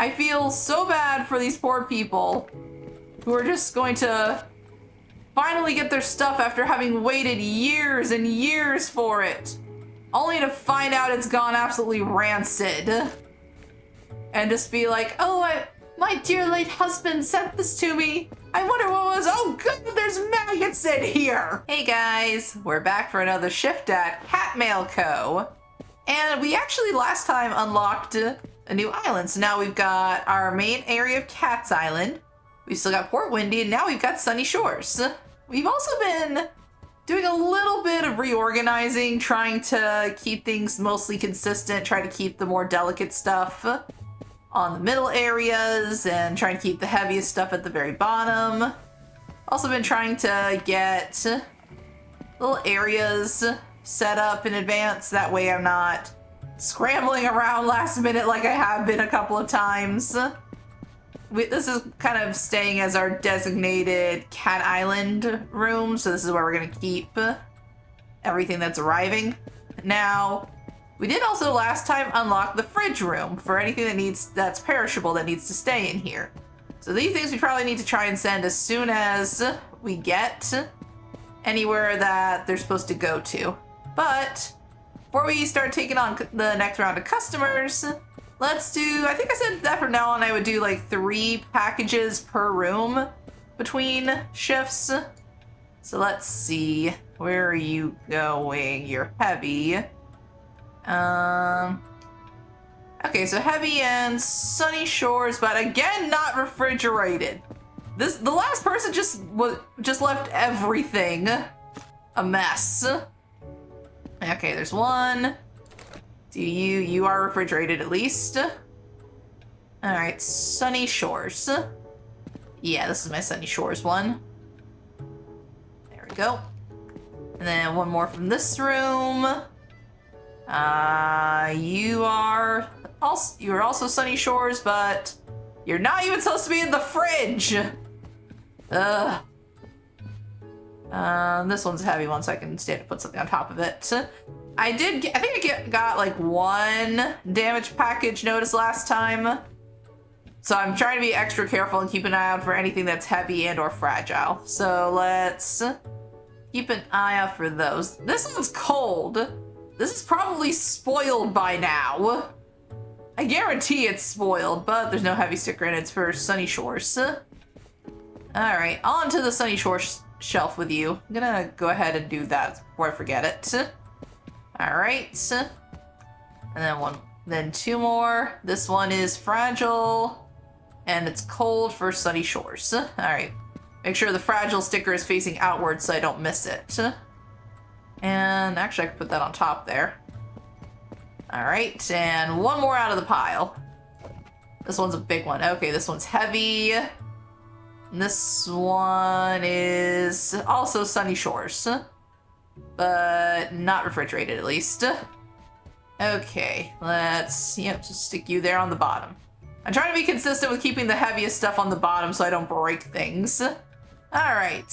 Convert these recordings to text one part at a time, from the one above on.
I feel so bad for these poor people who are just going to finally get their stuff after having waited years and years for it, only to find out it's gone absolutely rancid. And just be like, oh, my dear late husband sent this to me. I wonder what it was. Oh, good, there's maggots in here. Hey guys, we're back for another shift at Cat Mail Co. And we actually last time unlocked a new island. So now we've got our main area of Cat's Island. We've still got Port Windy, and now we've got Sunny Shores. We've also been doing a little bit of reorganizing, trying to keep things mostly consistent, try to keep the more delicate stuff on the middle areas, and trying to keep the heaviest stuff at the very bottom. Also been trying to get little areas set up in advance, that way I'm not scrambling around last minute like I have been a couple of times. This is kind of staying as our designated Cat Island room, so this is where we're going to keep everything that's arriving. Now, we did also last time unlock the fridge room for anything that's perishable that needs to stay in here. So these things we probably need to try and send as soon as we get anywhere that they're supposed to go to. But before we start taking on the next round of customers, let's do, I think I said that from now on I would do like 3 packages per room between shifts. So let's see, where are you going? You're heavy. Okay, so heavy and Sunny Shores, but again, not refrigerated. The last person just left everything a mess. Okay, there's one. You are refrigerated at least. All right, Sunny Shores. Yeah, this is my Sunny Shores one. There we go. And then one more from this room. You are also Sunny Shores, but you're not even supposed to be in the fridge. Ugh. This one's a heavy one, so I can stand to put something on top of it. I think I got like 1 damage package notice last time. So I'm trying to be extra careful and keep an eye out for anything that's heavy and or fragile. So let's keep an eye out for those. This one's cold. This is probably spoiled by now. I guarantee it's spoiled, but there's no heavy sticker in it. It's for Sunny Shores. All right, on to the Sunny Shores shelf with you. I'm gonna go ahead and do that before I forget it. All right, and then 2 more. This one is fragile, and it's cold for Sunny Shores. All right, make sure the fragile sticker is facing outward so I don't miss it. And actually, I can put that on top there. All right, and 1 more out of the pile. This one's a big one. Okay, this one's heavy. And this one is also Sunny Shores, but not refrigerated at least. Okay, let's, just stick you there on the bottom. I'm trying to be consistent with keeping the heaviest stuff on the bottom so I don't break things. All right.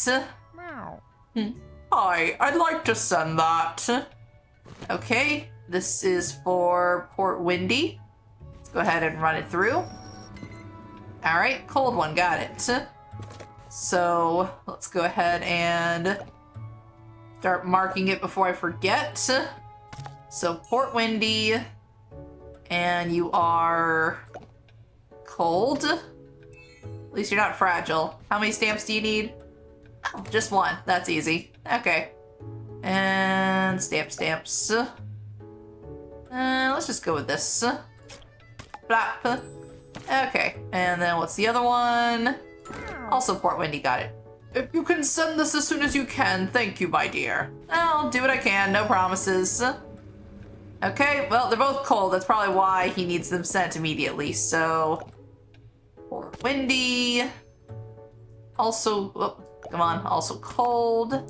Hi, I'd like to send that. Okay, this is for Port Windy. Let's go ahead and run it through. All right, cold one, got it. So let's go ahead and start marking it before I forget. So Port Windy, and you are cold. At least you're not fragile. How many stamps do you need? Oh, just 1. That's easy. Okay. And stamps. Let's just go with this. Flap. Okay. And then what's the other one? Also Port Windy, got it. If you can send this as soon as you can, thank you, my dear. I'll do what I can, no promises. Okay, well, they're both cold. That's probably why he needs them sent immediately. So, Port Windy. Also, come on, also cold.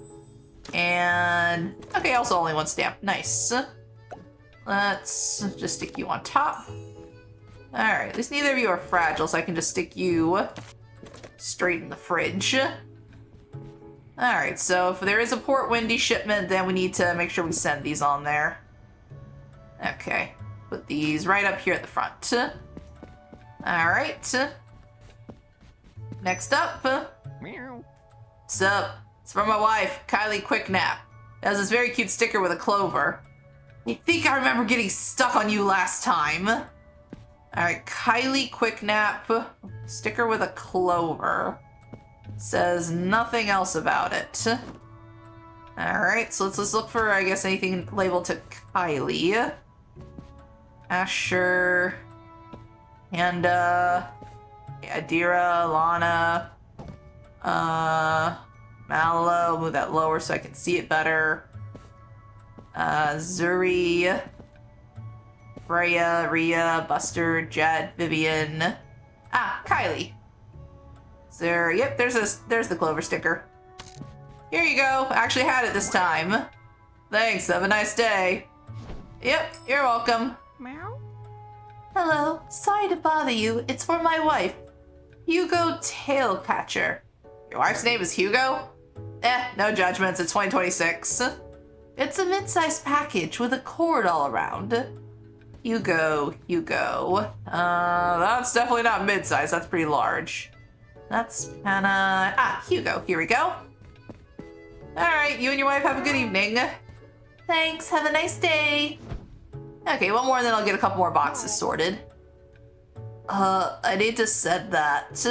And, okay, also only 1 stamp. Nice. Let's just stick you on top. All right, at least neither of you are fragile, so I can just stick you straight in the fridge. All right, so if there is a Port Windy shipment, then we need to make sure we send these on there. Okay, put these right up here at the front. Alright. Next up. Meow. What's up? It's from my wife, Kylie Quicknap. It has this very cute sticker with a clover. I think I remember getting stuck on you last time. Alright, Kylie Quicknap. Sticker with a clover. Says nothing else about it. Alright, so let's look for, I guess, anything labeled to Kylie. Asher. And, Adira, Lana. Mallow. Move that lower so I can see it better. Zuri. Freya, Rhea, Buster, Jet, Vivian. Ah, Kylie. Yep, there's the clover sticker. Here you go. I actually had it this time. Thanks, have a nice day. Yep, you're welcome. Meow. Hello, sorry to bother you. It's for my wife, Hugo Tailcatcher. Your wife's name is Hugo? No judgments, it's 2026. It's a mid-sized package with a cord all around. Hugo. That's definitely not mid-sized, that's pretty large. That's kinda... Ah, Hugo, here we go. Alright, you and your wife have a good evening. Thanks, have a nice day. Okay, one more and then I'll get a couple more boxes sorted. I need to set that.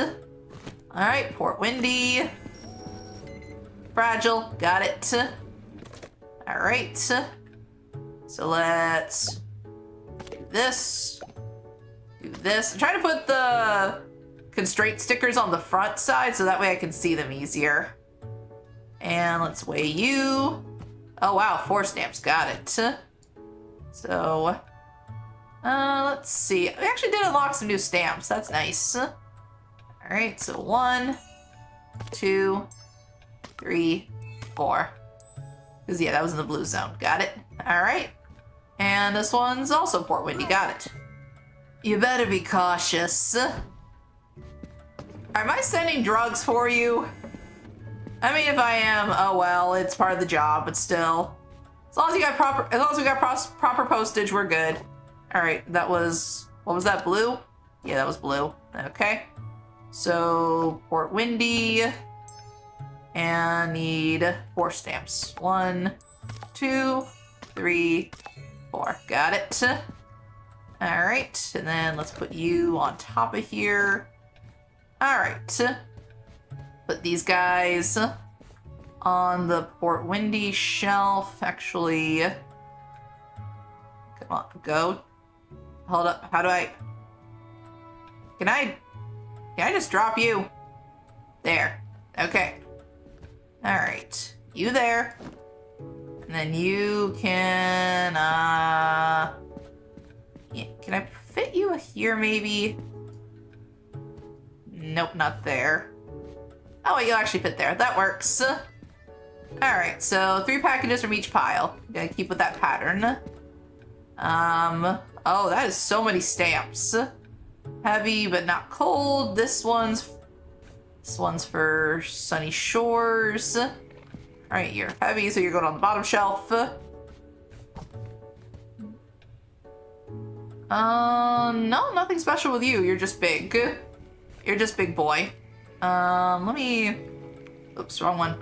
Alright, Port Windy. Fragile, got it. Alright. So let's do this. Do this. I'm trying to put the constraint stickers on the front side so that way I can see them easier. And let's weigh you. Oh wow, 4 stamps, got it. So, let's see. We actually did unlock some new stamps, that's nice. Alright, so 1, 2, 3, 4. Because yeah, that was in the blue zone, got it. Alright. And this one's also Port Windy, got it. You better be cautious. Am I sending drugs for you? I mean, if I am, oh well, it's part of the job, but still. As long as we got proper postage, we're good. All right, that was, what was that, blue? Yeah, that was blue. Okay. So, Port Windy, and need 4 stamps. 1, 2, 3, 4. Got it. All right, and then let's put you on top of here. All right. Put these guys on the Port Windy shelf. Actually, come on, go. Hold up. How do I? Can I just drop you? There. Okay. All right. You there. And then you can. Yeah, can I fit you here? Maybe. Nope, not there. Oh, wait, you'll actually fit there. That works. Alright, so 3 packages from each pile. Gotta keep with that pattern. Oh, that is so many stamps. Heavy, but not cold. This one's for Sunny Shores. Alright, you're heavy, so you're going on the bottom shelf. No, nothing special with you. You're just big. You're just big boy. Let me... Oops, wrong one.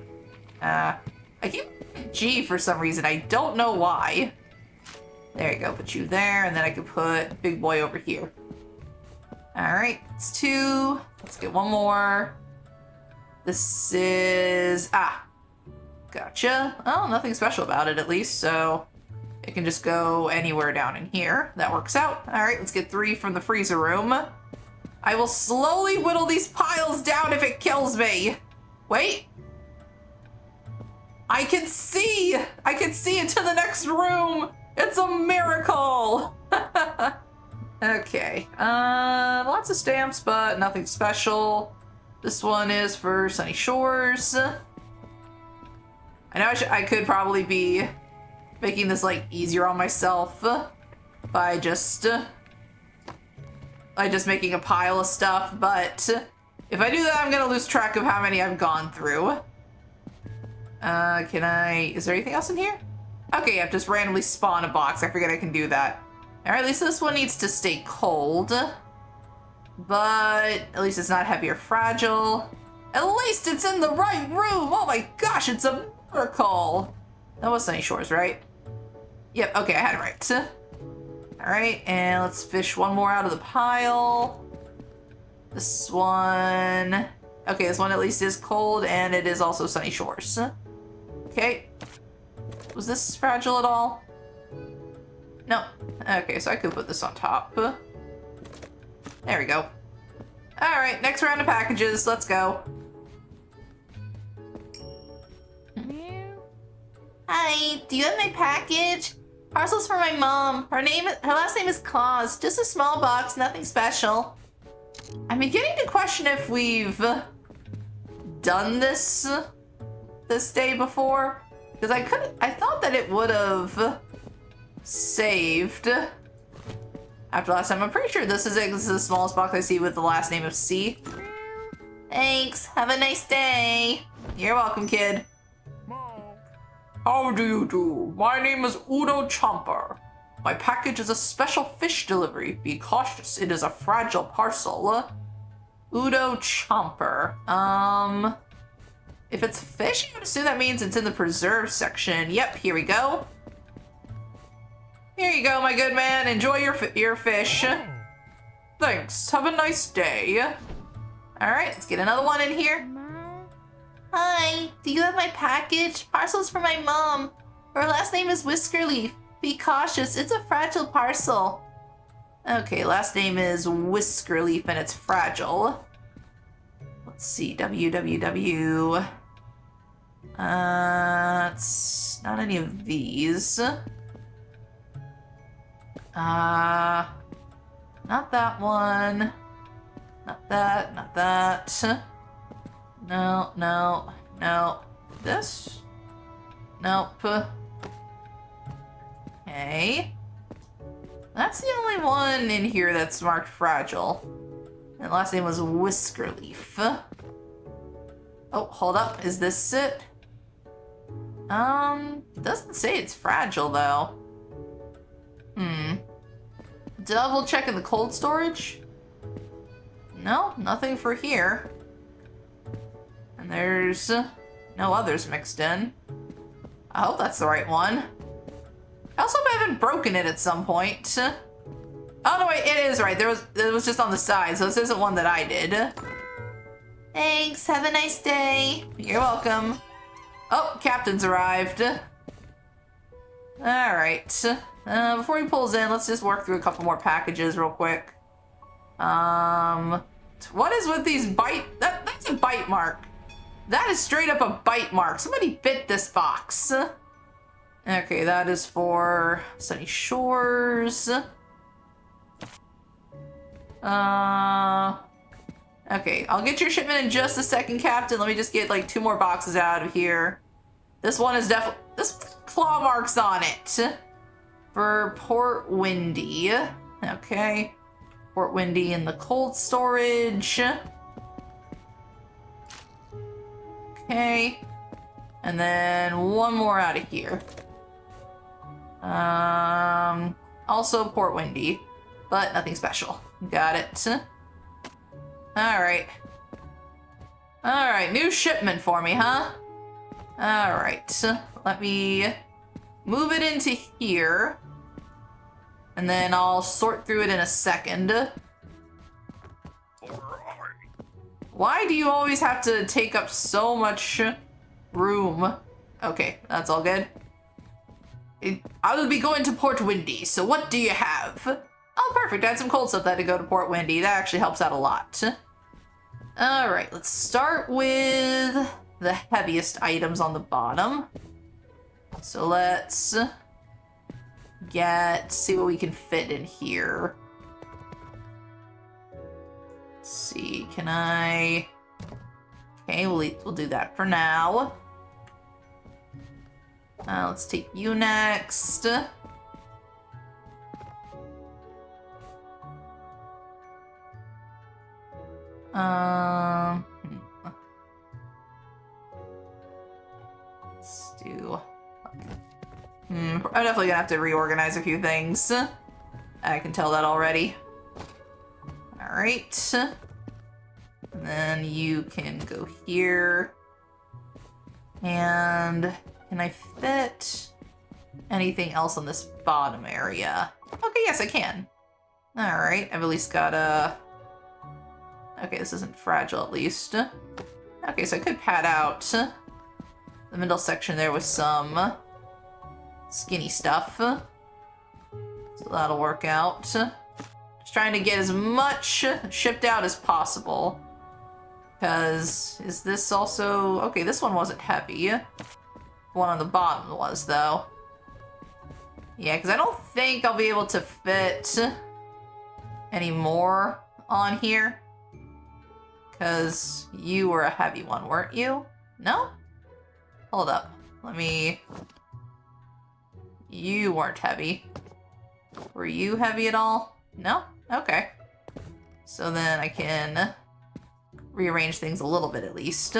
I keep G for some reason. I don't know why. There you go. Put you there, and then I can put big boy over here. Alright, it's 2. Let's get one more. This is... Ah. Gotcha. Oh, nothing special about it, at least, so... It can just go anywhere down in here. That works out. Alright, let's get 3 from the freezer room. I will slowly whittle these piles down if it kills me. Wait. I can see into the next room. It's a miracle. Okay. Lots of stamps, but nothing special. This one is for Sunny Shores. I know I could probably be making this like easier on myself by just making a pile of stuff, but if I do that, I'm gonna lose track of how many I've gone through. Is there anything else in here? Okay, yeah, just randomly spawn a box. I forget I can do that. All right, at least this one needs to stay cold. but at least it's not heavy or fragile. At least it's in the right room. Oh my gosh, it's a miracle. That was Sunny Shores, right? Yep, okay, I had it right. All right, and let's fish one more out of the pile. This one. Okay, this one at least is cold, and it is also Sunny Shores. Okay. Was this fragile at all? No. Okay, so I could put this on top. There we go. All right, next round of packages. Let's go. Hi, do you have my package? Parcel's for my mom. Her last name is Claus. Just a small box, nothing special. I'm beginning to question if we've done this day before, because I thought that it would have saved after last time. I'm pretty sure this is it. This is the smallest box I see with the last name of C. Thanks. Have a nice day. You're welcome, kid. How do you do? My name is Udo Chomper. My package is a special fish delivery. Be cautious, it is a fragile parcel. Udo Chomper. If it's fish, I would assume that means it's in the preserve section. Yep, here we go. Here you go, my good man. Enjoy your fish. Thanks. Have a nice day. All right, let's get another one in here. Hi, do you have my package? Parcel's for my mom. Her last name is Whiskerleaf. Be cautious, it's a fragile parcel. Okay, last name is Whiskerleaf and it's fragile. Let's see, www. It's not any of these. Not that one. Not that, not that. No, no, no. This? Nope. Okay. That's the only one in here that's marked fragile. And last name was Whiskerleaf. Oh, hold up. Is this it? Doesn't say it's fragile though. Double check in the cold storage. No, nothing for here. And there's no others mixed in. I hope that's the right one. I also hope I haven't broken it at some point. Oh no, wait, it is right. It was just on the side, so this isn't one that I did. Thanks, have a nice day. You're welcome. Oh, Captain's arrived. All right. Before he pulls in, let's just work through a couple more packages real quick. What is with these that's a bite mark. That is straight up a bite mark. Somebody bit this box. Okay, that is for Sunny Shores. Okay, I'll get your shipment in just a second, Captain. Let me just get like 2 more boxes out of here. This one is definitely, this claw marks on it. For Port Windy. Okay. Port Windy in the cold storage. Okay. And then one more out of here. Also Port Windy, but nothing special. Got it. Alright. Alright, new shipment for me, huh? Alright. Let me move it into here. And then I'll sort through it in a second. Why do you always have to take up so much room? Okay, that's all good. I will be going to Port Windy, so what do you have? Oh, perfect. I had some cold stuff that had to go to Port Windy. That actually helps out a lot. All right, let's start with the heaviest items on the bottom. So let's see what we can fit in here. Let's see, can I... Okay, we'll do that for now. Let's take you next. Let's do... I'm definitely gonna have to reorganize a few things. I can tell that already. All Alright. And then you can go here. And can I fit anything else on this bottom area? Okay, yes, I can. Alright, I've at least got a... Okay, this isn't fragile at least. Okay, so I could pad out the middle section there with some skinny stuff. So that'll work out. Just trying to get as much shipped out as possible. Because, is this also... Okay, this one wasn't heavy. The one on the bottom was, though. Yeah, because I don't think I'll be able to fit any more on here. Because you were a heavy one, weren't you? No? Hold up. Let me... You weren't heavy. Were you heavy at all? No? Okay. So then I can rearrange things a little bit at least.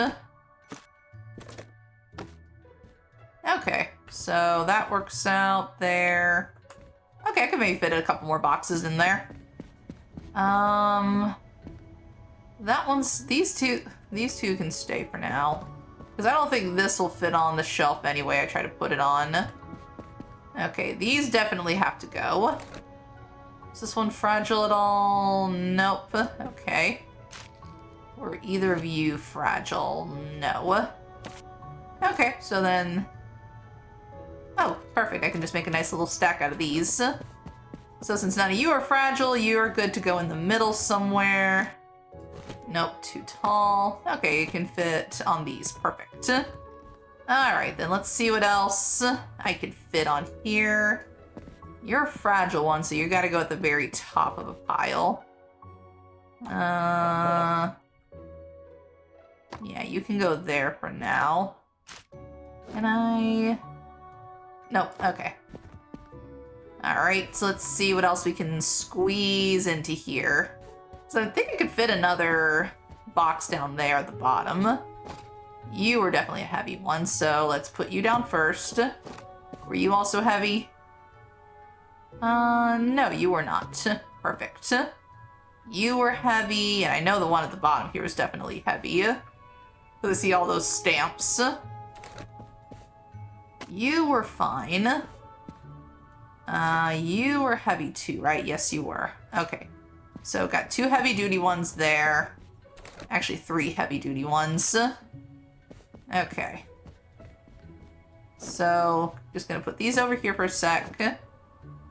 Okay, so that works out there. Okay, I could maybe fit a couple more boxes in there. That one's, these two can stay for now. Because I don't think this will fit on the shelf anyway I try to put it on. Okay, these definitely have to go. Is this one fragile at all? Nope. Okay. Were either of you fragile? No. Okay, so then... Oh, perfect. I can just make a nice little stack out of these. So since none of you are fragile, you are good to go in the middle somewhere. Nope, too tall. Okay, you can fit on these. Perfect. Alright, then let's see what else I could fit on here. You're a fragile one, so you gotta go at the very top of a pile. Yeah, you can go there for now. Can I... Nope, okay. Alright, so let's see what else we can squeeze into here. So I think I could fit another box down there at the bottom. You were definitely a heavy one, so let's put you down first. Were you also heavy? No, you were not. Perfect. You were heavy, and I know the one at the bottom here was definitely heavy. So see all those stamps. You were fine. You were heavy too, right? Yes, you were. Okay. So got 2 heavy-duty ones there. Actually, 3 heavy-duty ones. Okay. So, just gonna put these over here for a sec.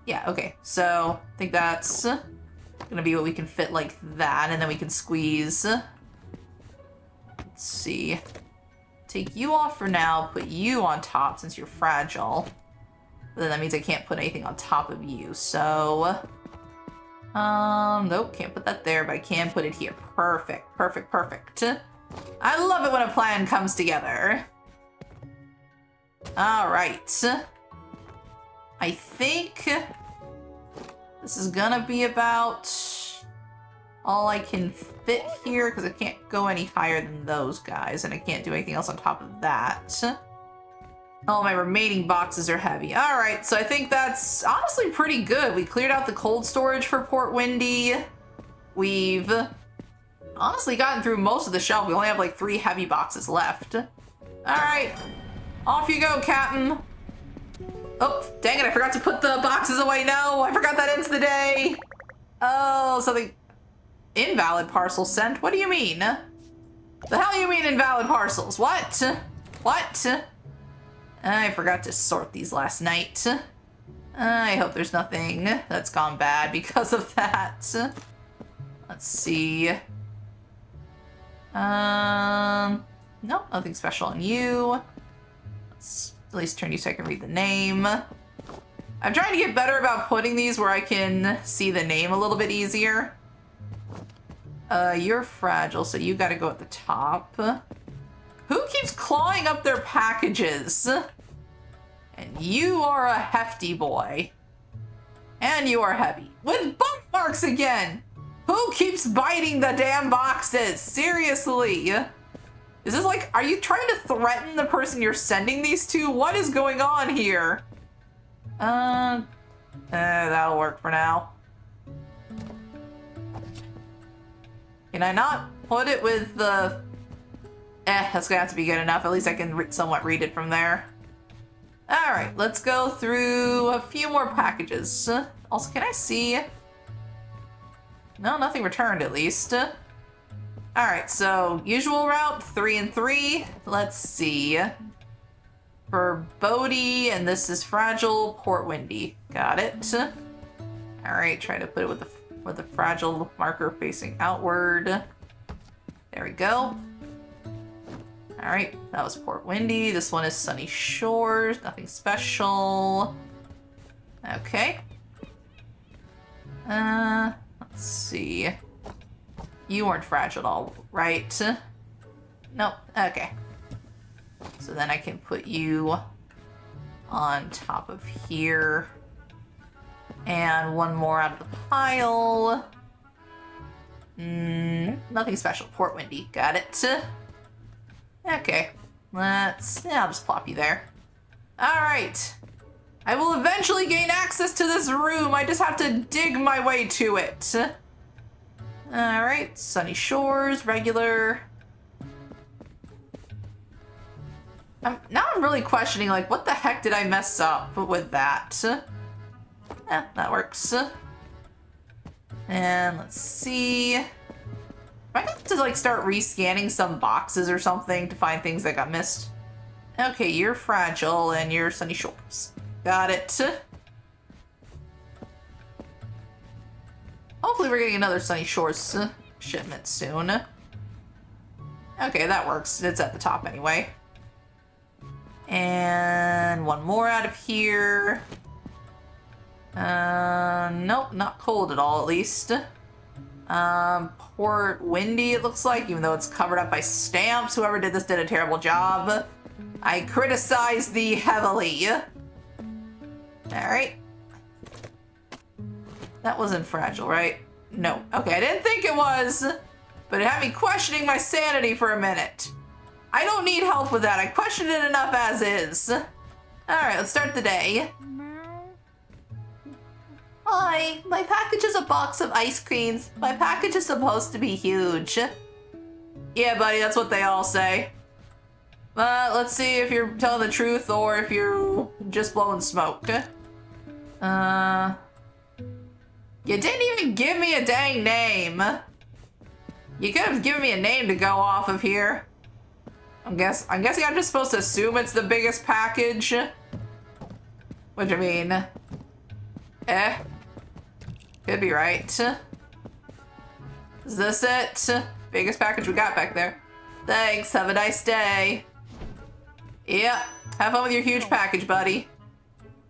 Yeah, okay. So, I think that's gonna be what we can fit like that, and then we can squeeze. Let's see. Take you off for now, put you on top since you're fragile. But then that means I can't put anything on top of you, so... Nope, can't put that there, but I can put it here. Perfect, perfect, perfect. I love it when a plan comes together. Alright. I think this is gonna be about all I can fit here, because I can't go any higher than those guys, and I can't do anything else on top of that. All my remaining boxes are heavy. Alright, so I think that's honestly pretty good. We cleared out the cold storage for Port Windy. We've honestly gotten through most of the shelf. We only have like 3 heavy boxes left. Alright, off you go, Captain. Oh, dang it, I forgot to put the boxes away. No, I forgot that ends the day. Oh, something... Invalid parcel sent? What do you mean? The hell you mean invalid parcels? What? What? I forgot to sort these last night. I hope there's nothing that's gone bad because of that. Let's see. Nope, nothing special on you. Let's at least turn you so I can read the name. I'm trying to get better about putting these where I can see the name a little bit easier. You're fragile, so you gotta go at the top. Who keeps clawing up their packages? And you are a hefty boy. And you are heavy. With bump marks again! Who keeps biting the damn boxes? Seriously? Is this like, are you trying to threaten the person you're sending these to? What is going on here? That'll work for now. Can I not put it with the... that's gonna have to be good enough. At least I can somewhat read it from there. Alright, let's go through a few more packages. Also, can I see... No, nothing returned at least. Alright, so usual route, 3 and 3. Let's see. For Bodhi, and this is Fragile, Port Windy. Got it. Alright, try to put it with the fragile marker facing outward. There we go. Alright, that was Port Windy. This one is Sunny Shores. Nothing special. Okay. Let's see. You weren't fragile at all, right? Nope. Okay. So then I can put you on top of here. And one more out of the pile. Nothing special. Port Windy. Got it. Okay. I'll just plop you there. Alright. I will eventually gain access to this room. I just have to dig my way to it. Alright. Sunny Shores. Regular. Now I'm really questioning, like, what the heck did I mess up with that? That works. And let's see. I might have to, like, start rescanning some boxes or something to find things that got missed. Okay, you're Fragile and you're Sunny Shores. Got it. Hopefully we're getting another Sunny Shores shipment soon. Okay, that works. It's at the top anyway. And one more out of here. Nope, not cold at all, at least. Port Windy, it looks like, even though it's covered up by stamps. Whoever did this did a terrible job. I criticize thee heavily. Alright. That wasn't Fragile, right? No. Okay, I didn't think it was, but it had me questioning my sanity for a minute. I don't need help with that. I questioned it enough as is. Alright, let's start the day. Hi, my package is a box of ice creams. My package is supposed to be huge. Yeah, buddy, that's what they all say. Let's see if you're telling the truth or if you're just blowing smoke. You didn't even give me a dang name. You could have given me a name to go off of here. I'm guessing I'm just supposed to assume it's the biggest package. Which, I mean... Could be right. Is this it? Biggest package we got back there. Thanks, have a nice day. Yeah, have fun with your huge package, buddy.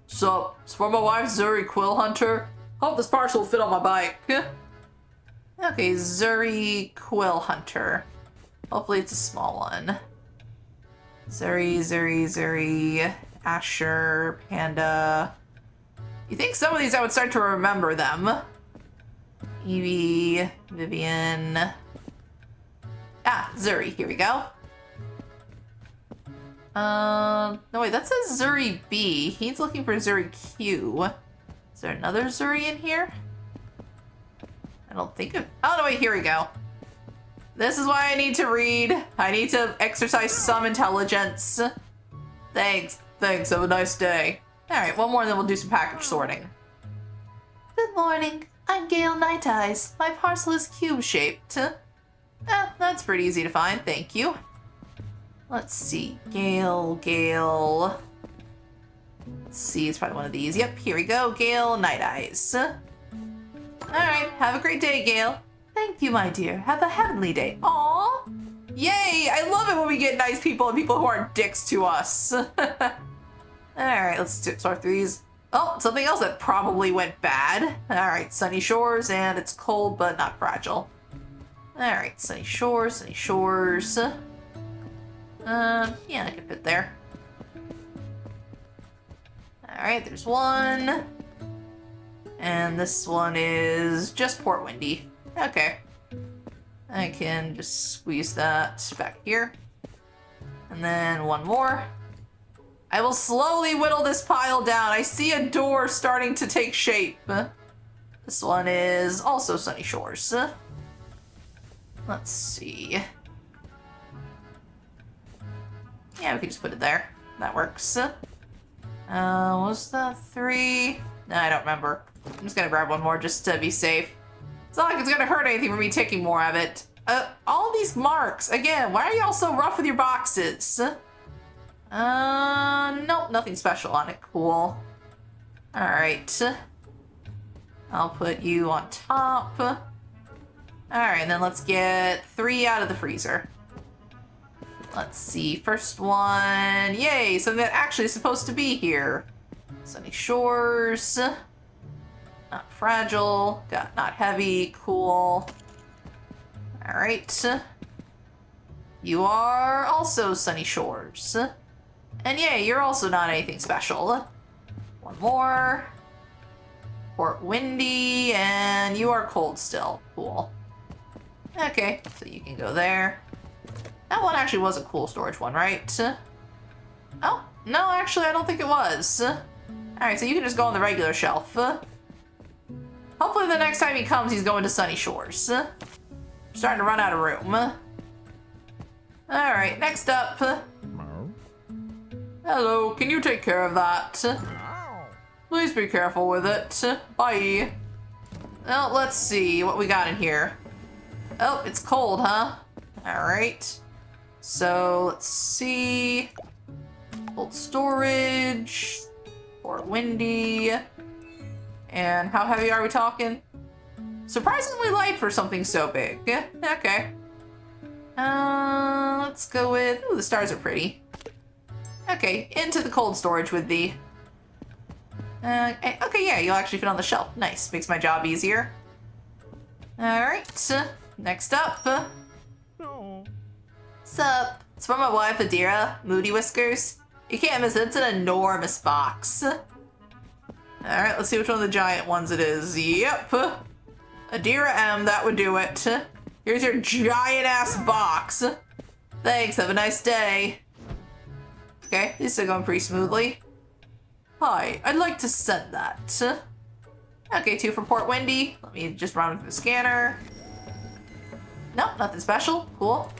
So, it's for my wife, Zuri Quill Hunter. Hope this parcel will fit on my bike. Okay, Zuri Quill Hunter. Hopefully it's a small one. Zuri, Asher, Panda. You think some of these I would start to remember them. Evie, Vivian. Zuri, here we go. No wait, that says Zuri B. He's looking for Zuri Q. Is there another Zuri in here? I don't think of... Oh, no, wait, here we go. This is why I need to read. I need to exercise some intelligence. Thanks, have a nice day. Alright, one more and then we'll do some package sorting. Good morning, I'm Gale Night Eyes. My parcel is cube-shaped. That's pretty easy to find, thank you. Let's see, Gale. Let's see, it's probably one of these. Yep, here we go, Gale Night Eyes. Alright, have a great day, Gale. Thank you, my dear. Have a heavenly day. Aww! Yay! I love it when we get nice people and people who aren't dicks to us. Alright, let's sort through these. Oh, something else that probably went bad. Alright, Sunny Shores, and it's cold but not fragile. Alright, Sunny Shores. Yeah, I can fit there. Alright, there's one. And this one is just Port Windy. Okay. I can just squeeze that back here. And then one more. I will slowly whittle this pile down. I see a door starting to take shape. This one is also Sunny Shores. Let's see. Yeah, we can just put it there. That works. Was that 3? No, I don't remember. I'm just gonna grab one more just to be safe. It's not like it's gonna hurt anything for me taking more of it. All these marks. Again, why are y'all so rough with your boxes? Nope, nothing special on it. Cool. Alright. I'll put you on top. Alright, and then let's get 3 out of the freezer. Let's see, first one. Yay, something that actually is supposed to be here. Sunny Shores. Not fragile. Got not heavy. Cool. Alright. You are also Sunny Shores. And yay, you're also not anything special. One more. Port Windy, and you are cold still. Cool. Okay, so you can go there. That one actually was a cool storage one, right? Oh, no, actually, I don't think it was. Alright, so you can just go on the regular shelf. Hopefully the next time he comes, he's going to Sunny Shores. Starting to run out of room. Alright, next up. Hello, can you take care of that? Please be careful with it. Bye. Well, let's see what we got in here. Oh, it's cold, huh? Alright. So, let's see. Cold storage. Or windy. And how heavy are we talking? Surprisingly light for something so big. Okay. Let's go with... Ooh, the stars are pretty. Okay, into the cold storage with the... okay, yeah, you'll actually fit on the shelf. Nice, makes my job easier. Alright, next up. What's up? It's from my wife, Adira, Moody Whiskers. You can't miss it, it's an enormous box. Alright, let's see which one of the giant ones it is. Yep. Adira M, that would do it. Here's your giant-ass box. Thanks, have a nice day. Okay, these are going pretty smoothly. Hi, I'd like to send that. Okay, 2 from Port Windy. Let me just run through the scanner. Nope, nothing special. Cool.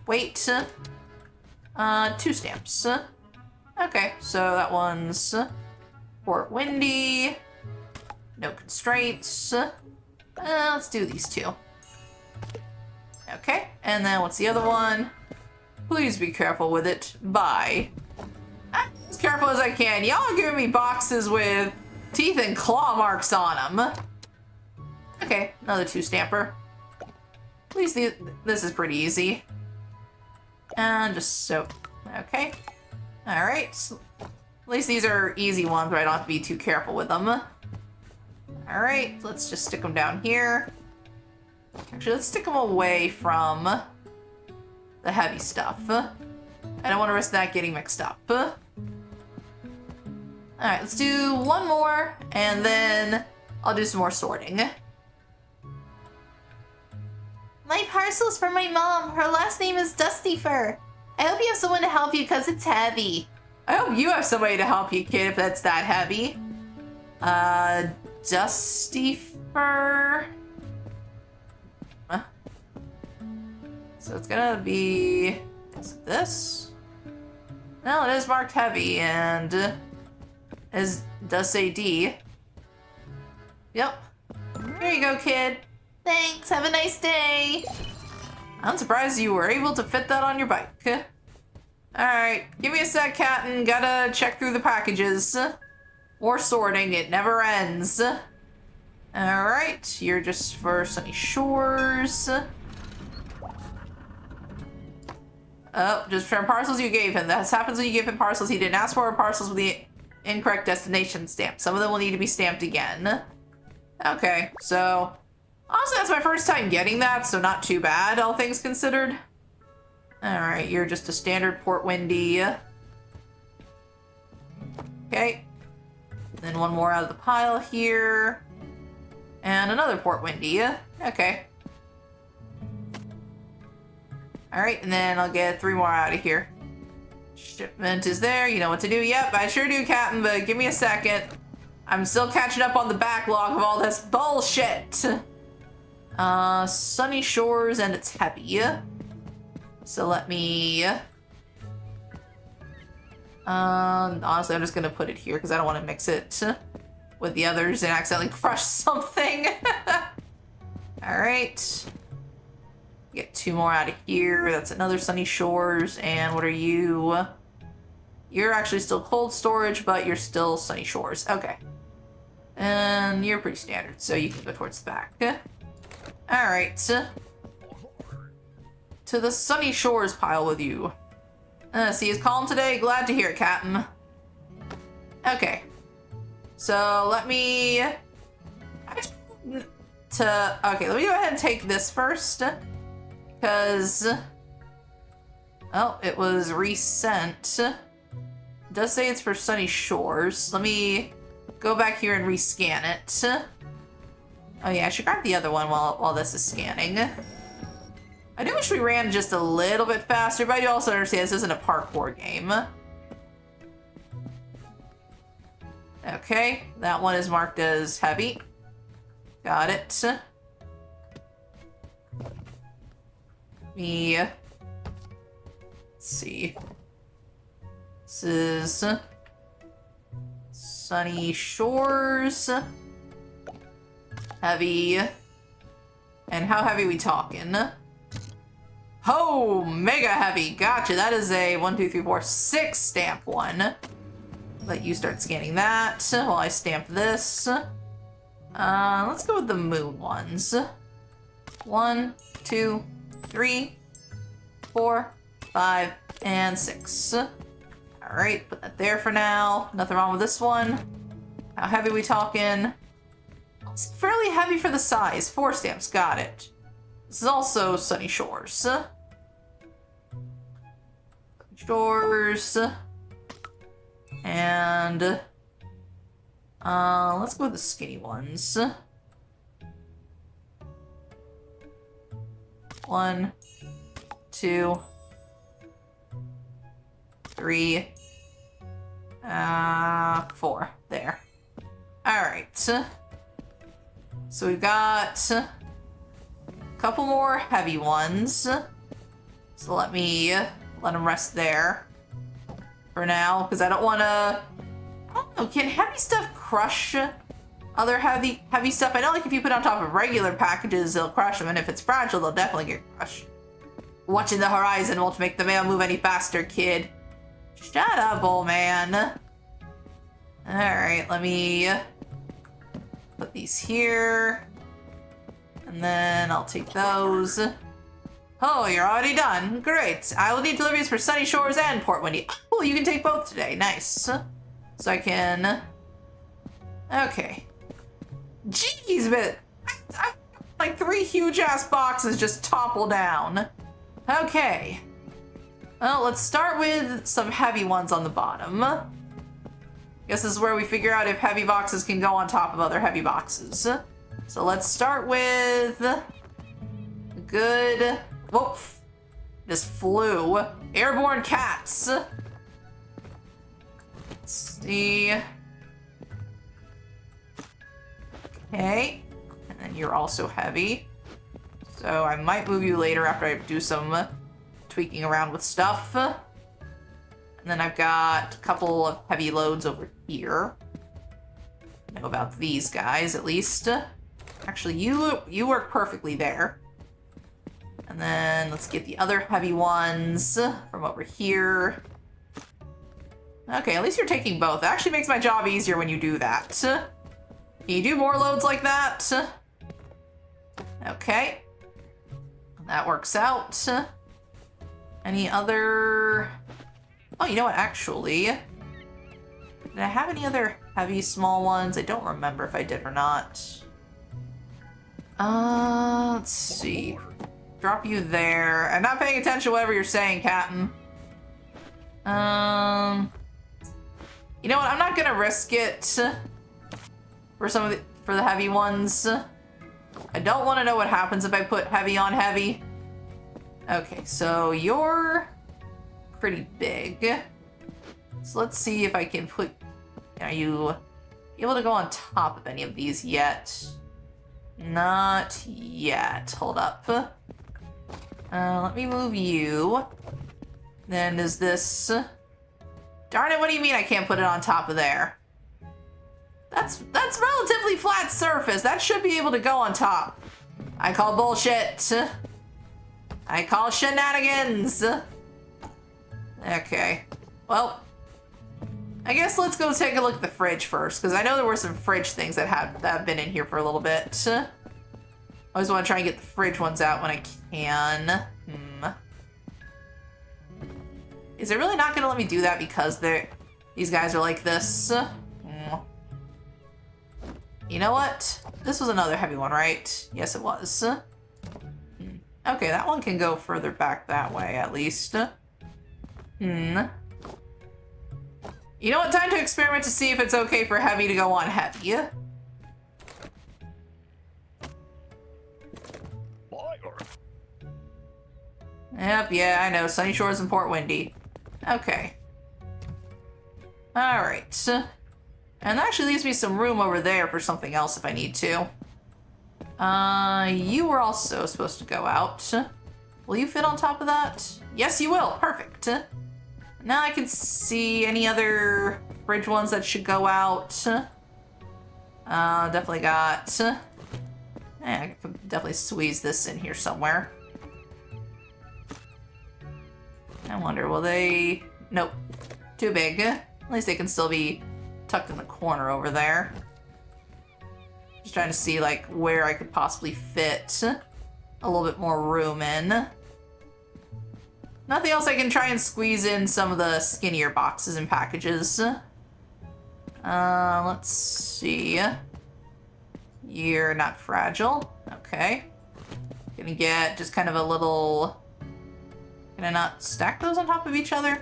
Wait. 2 stamps. Okay, so that one's Port Windy. No constraints. Let's do these 2. Okay, and then what's the other one? Please be careful with it. Bye. As careful as I can. Y'all are giving me boxes with teeth and claw marks on them. Okay, another 2 stamper. Please, this is pretty easy. And just so, okay. All right. At least these are easy ones where I don't have to be too careful with them. All right, let's just stick them down here. Actually, let's stick them away from the heavy stuff. I don't want to risk that getting mixed up. All right, let's do one more, and then I'll do some more sorting. My parcel's for my mom. Her last name is Dusty Fur. I hope you have someone to help you because it's heavy. I hope you have somebody to help you, kid, if that's that heavy. Dusty Fur. Huh? So it's gonna be... Is it this? No, it is marked heavy, and it does say D. Yep. Here you go, kid. Thanks, have a nice day. I'm surprised you were able to fit that on your bike. Alright, give me a sec, Captain. Gotta check through the packages. More sorting, it never ends. Alright, you're just for Sunny Shores. Oh, just from parcels you gave him. That happens when you give him parcels he didn't ask for, or parcels with the incorrect destination stamp. Some of them will need to be stamped again. Okay, so... Honestly, that's my first time getting that, so not too bad, all things considered. Alright, you're just a standard Port Windy. Okay. Then one more out of the pile here. And another Port Windy. Okay. Alright, and then I'll get 3 more out of here. Shipment is there, you know what to do. Yep, I sure do, Captain, but give me a second. I'm still catching up on the backlog of all this bullshit. Sunny Shores, and it's heavy. So let me... honestly, I'm just gonna put it here because I don't want to mix it with the others and accidentally crush something. Alright. Get 2 more out of here. That's another Sunny Shores. And what are you? You're actually still cold storage, but you're still Sunny Shores. Okay. And you're pretty standard, so you can go towards the back. Alright. To the Sunny Shores pile with you. See, it's calm today. Glad to hear it, Captain. Okay. So, let me... Okay, let me go ahead and take this first. Because... Oh, it was resent. It does say it's for Sunny Shores. Let me go back here and rescan it. Oh yeah, I should grab the other one while this is scanning. I do wish we ran just a little bit faster, but I do also understand this isn't a parkour game. Okay, that one is marked as heavy. Got it. Let's see. This is Sunny Shores. Heavy. And how heavy are we talking? Oh, mega heavy. Gotcha. That is a 1, 2, 3, 4, 6 stamp one. Let you start scanning that while I stamp this. Let's go with the moon ones. 1, 2, 3, 4, 5, and 6. Alright, put that there for now. Nothing wrong with this one. How heavy are we talking? It's fairly heavy for the size. 4 stamps, got it. This is also Sunny Shores. Sunny Shores. And let's go with the skinny ones. 1, 2, 3, 4. There. Alright. So we've got a couple more heavy ones. So let me let them rest there for now, because I don't want to... I don't know, can heavy stuff crush other heavy stuff? I know, like, if you put it on top of regular packages, they'll crush them, and if it's fragile, they'll definitely get crushed. Watching the horizon won't make the mail move any faster, kid. Shut up, old man. Alright, let me put these here. And then I'll take those. Oh, you're already done. Great. I will need deliveries for Sunny Shores and Port Windy. Oh, you can take both today. Nice. So I can... Okay. Jeez, but... like 3 huge-ass boxes just topple down. Okay. Well, let's start with some heavy ones on the bottom. Guess this is where we figure out if heavy boxes can go on top of other heavy boxes. So let's start with a good... Whoop. This flew. Airborne cats. Let's see. Okay. And then you're also heavy. So I might move you later after I do some tweaking around with stuff. And then I've got a couple of heavy loads over here. I know about these guys, at least. Actually, you work perfectly there. And then let's get the other heavy ones from over here. Okay, at least you're taking both. It actually makes my job easier when you do that. Can you do more loads like that? Okay. That works out. Any other... Oh, you know what, actually... Did I have any other heavy small ones? I don't remember if I did or not. Let's see. Drop you there. I'm not paying attention to whatever you're saying, Captain. You know what? I'm not gonna risk it for for the heavy ones. I don't want to know what happens if I put heavy on heavy. Okay, so you're pretty big. So let's see if I can put... Are you able to go on top of any of these yet? Not yet. Hold up. Let me move you. Then is this... Darn it, what do you mean I can't put it on top of there? That's relatively flat surface. That should be able to go on top. I call bullshit. I call shenanigans. Okay. Well, I guess let's go take a look at the fridge first, because I know there were some fridge things that have been in here for a little bit. I always want to try and get the fridge ones out when I can. Is it really not going to let me do that because these guys are like this? You know what? This was another heavy one, right? Yes, it was. Okay, that one can go further back that way, at least. You know what? Time to experiment to see if it's okay for heavy to go on heavy. Yep, yeah, I know. Sunny Shores and Port Windy. Okay. Alright. And that actually leaves me some room over there for something else if I need to. You were also supposed to go out. Will you fit on top of that? Yes, you will. Perfect. Now I can see any other fridge ones that should go out. Definitely got... I could definitely squeeze this in here somewhere. I wonder, will they... Nope. Too big. At least they can still be tucked in the corner over there. Just trying to see, like, where I could possibly fit a little bit more room in. Nothing else I can try and squeeze in some of the skinnier boxes and packages. Let's see. You're not fragile. Okay. Gonna get just kind of a little... Can I not stack those on top of each other?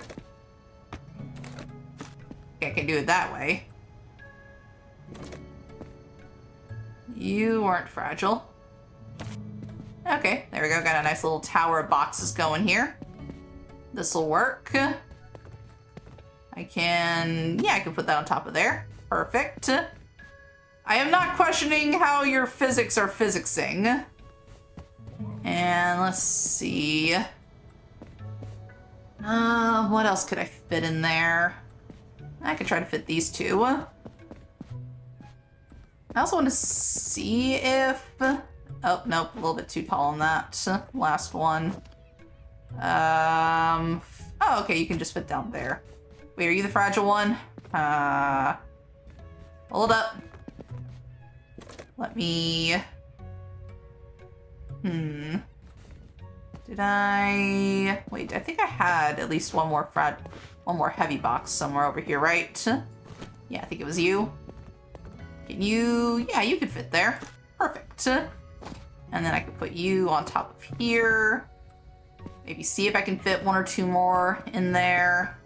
Okay, I can do it that way. You weren't fragile. Okay, there we go. Got a nice little tower of boxes going here. This'll work. I can put that on top of there. Perfect. I am not questioning how your physics are physicsing. And let's see. What else could I fit in there? I could try to fit these two. I also want to see if... Oh, nope, a little bit too tall on that last one. Oh, okay, you can just fit down there. Wait, are you the fragile one? Hold up. Let me... Did I... Wait, I think I had at least one more heavy box somewhere over here, right? Yeah, I think it was you. Can you... Yeah, you could fit there. Perfect. And then I could put you on top of here. Maybe see if I can fit one or two more in there.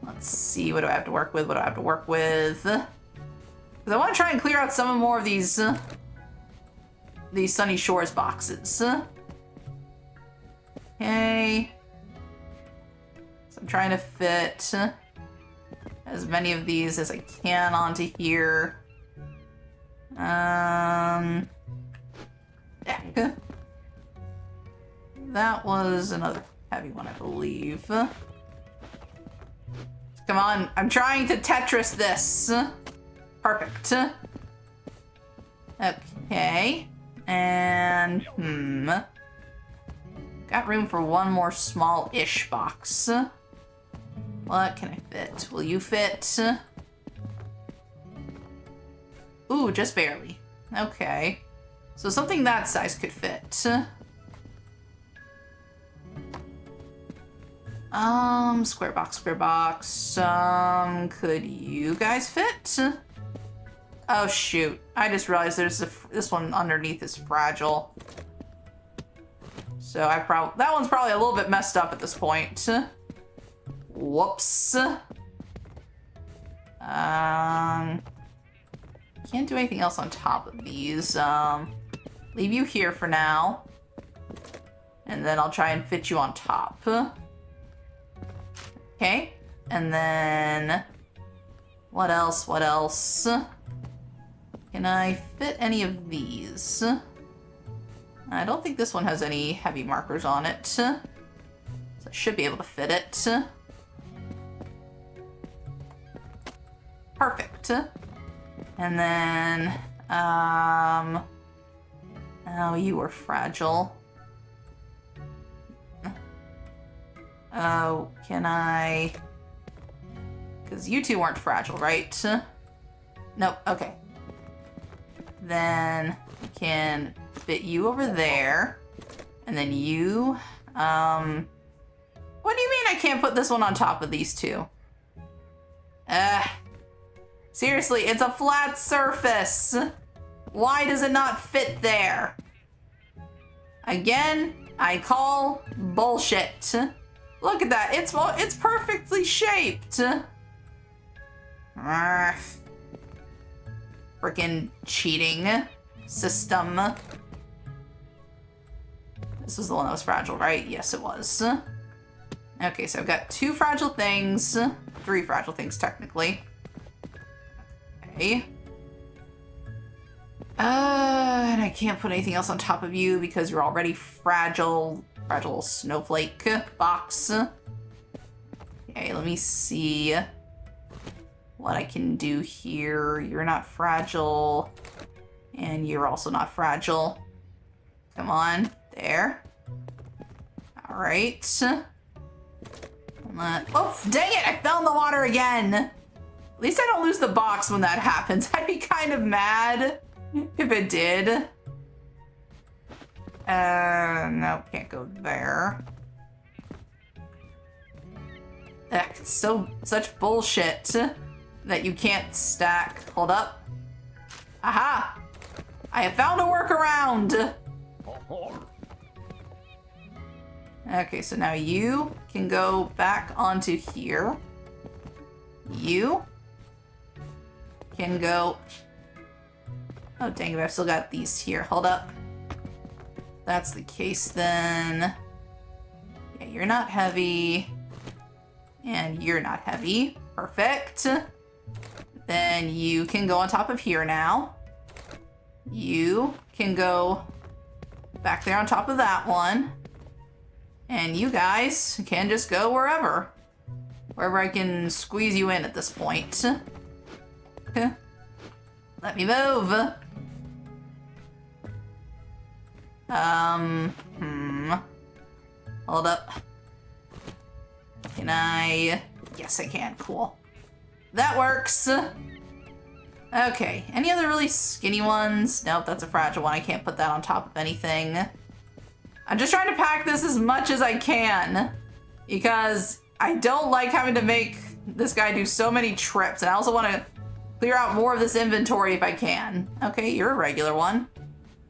Let's see, what do I have to work with? What do I have to work with? Because I want to try and clear out some more of these Sunny Shores boxes. Okay. So I'm trying to fit as many of these as I can onto here. Yeah. That was another heavy one, I believe. Come on, I'm trying to Tetris this. Perfect. Okay. And, got room for one more small-ish box. What can I fit? Will you fit? Ooh, just barely. Okay. So something that size could fit. Square box, square box. Could you guys fit? Oh, shoot. I just realized this one underneath is fragile. So that one's probably a little bit messed up at this point. Whoops. Can't do anything else on top of these. Leave you here for now. And then I'll try and fit you on top. Okay. And then... What else? What else? Can I fit any of these? I don't think this one has any heavy markers on it. So I should be able to fit it. Perfect. And then, oh, you were fragile. Oh, can I... Because you two weren't fragile, right? Nope, okay. Then we can fit you over there. And then you, what do you mean I can't put this one on top of these two? Seriously, it's a flat surface. Why does it not fit there? Again, I call bullshit. Look at that, it's perfectly shaped. Frickin' cheating system. This was the one that was fragile, right? Yes, it was. Okay, so I've got 2 fragile things. 3 fragile things, technically. Okay. And I can't put anything else on top of you because you're already fragile. Fragile snowflake box. Okay, let me see what I can do here. You're not fragile. And you're also not fragile. Come on. There. Alright. Oh, dang it! I fell in the water again! At least I don't lose the box when that happens. I'd be kind of mad if it did. No, can't go there. Heck, it's such bullshit that you can't stack. Hold up. Aha! I have found a workaround! Okay, so now you can go back onto here. You can go... Oh, dang it, I've still got these here. Hold up. That's the case then. Yeah, you're not heavy. And you're not heavy. Perfect. Then you can go on top of here now. You can go back there on top of that one. And you guys can just go wherever. Wherever I can squeeze you in at this point. Let me move. Hold up. Can I? Yes, I can. Cool. That works. Okay. Any other really skinny ones? Nope, that's a fragile one. I can't put that on top of anything. I'm just trying to pack this as much as I can because I don't like having to make this guy do so many trips, and I also want to clear out more of this inventory if I can. Okay, you're a regular one,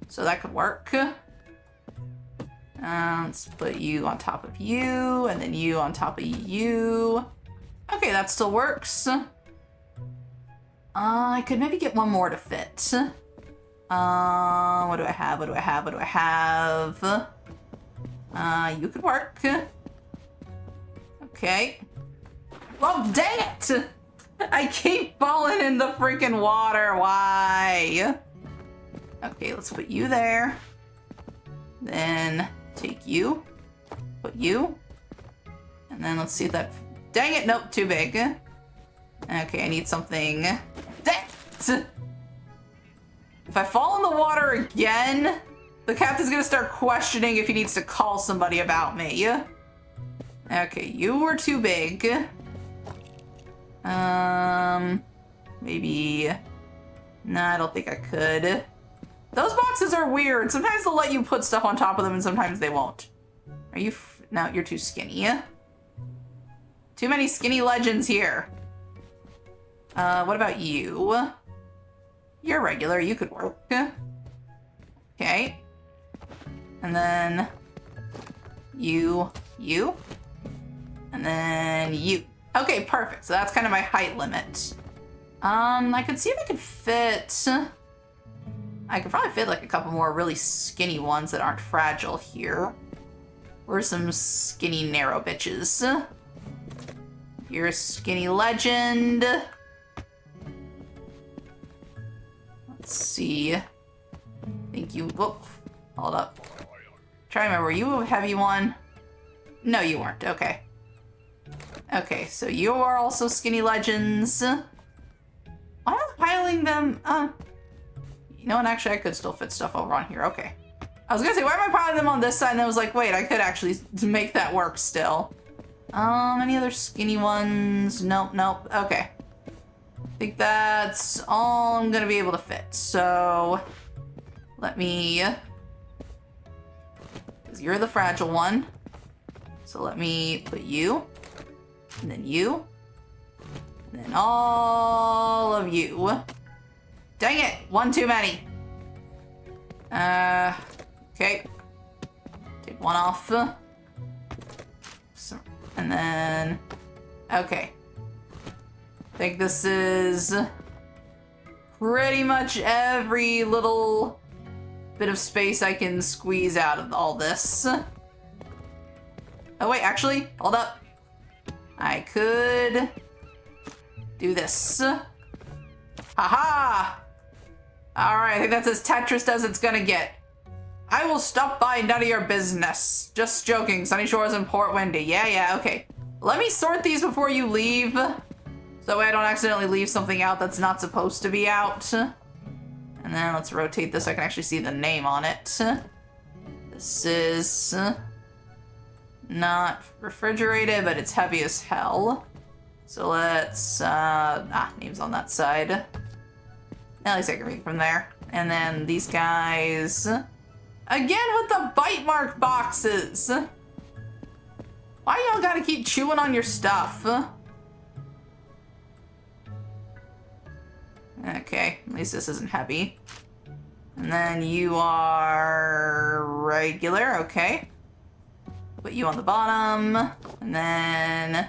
so that could work. Let's put you on top of you, and then you on top of you. Okay, that still works. I could maybe get one more to fit. What do I have? What do I have? What do I have? You could work. Okay. Well, dang it! I keep falling in the freaking water. Why? Okay, let's put you there. Then take you. Put you. And then let's see if that... Dang it! Nope, too big. Okay, I need something... Dang it! If I fall in the water again, the captain's gonna start questioning if he needs to call somebody about me. Okay, you were too big. Maybe... Nah, I don't think I could. Those boxes are weird. Sometimes they'll let you put stuff on top of them and sometimes they won't. Are you... No, you're too skinny. Too many skinny legends here. What about you? You're regular, you could work. Okay. And then you, and then you. Okay, perfect. So that's kind of my height limit. I could see if I could fit... I could probably fit like a couple more really skinny ones that aren't fragile here. Or some skinny narrow bitches. You're a skinny legend. Let's see. I think you... Whoop. Hold up. Try to remember, were you a heavy one? No, you weren't. Okay. Okay, so you are also skinny legends. Why am I piling them? You know what? Actually, I could still fit stuff over on here. Okay. I was gonna say, why am I piling them on this side? And I was like, wait, I could actually make that work still. Any other skinny ones? Nope, nope. Okay. I think that's all I'm gonna be able to fit. So, let me... Because you're the fragile one. So let me put you. And then you. And then all of you. Dang it! One too many. Okay. Take one off. So, and then... Okay. I think this is pretty much every little bit of space I can squeeze out of all this. Oh wait, actually, hold up. I could do this. Haha! Alright, I think that's as Tetris as it's gonna get. I will stop by, none of your business. Just joking, Sunny Shores and Port Windy. Yeah, okay. Let me sort these before you leave. So that way I don't accidentally leave something out that's not supposed to be out. And then let's rotate this so I can actually see the name on it. This is not refrigerated, but it's heavy as hell. So let's, name's on that side. At least I can read from there. And then these guys, again with the bite mark boxes. Why y'all gotta keep chewing on your stuff? Okay, at least this isn't heavy. And then you are regular, okay. Put you on the bottom, and then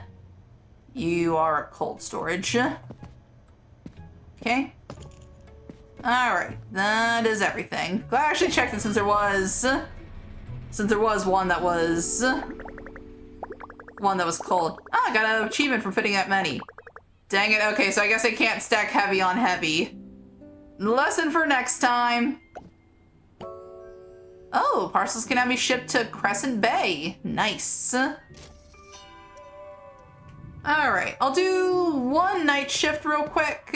you are cold storage. Okay. Alright, that is everything. I actually checked it since there was one that was cold. Oh, I got an achievement for fitting that many. Dang it, okay, so I guess I can't stack heavy on heavy. Lesson for next time. Oh, parcels can now be shipped to Crescent Bay. Nice. Alright, I'll do one night shift real quick.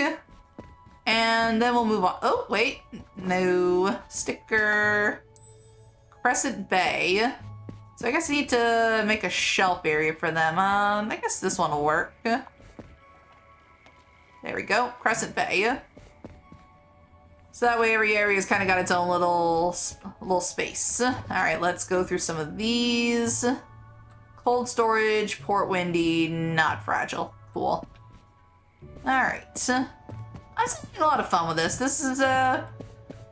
And then we'll move on. Oh, wait. No. Sticker. Crescent Bay. So I guess I need to make a shelf area for them. I guess this one will work. There we go, Crescent Bay. So that way every area's kind of got its own little space. All right, let's go through some of these. Cold storage, Port Windy, not fragile. Cool. All right. I'm having a lot of fun with this. This is a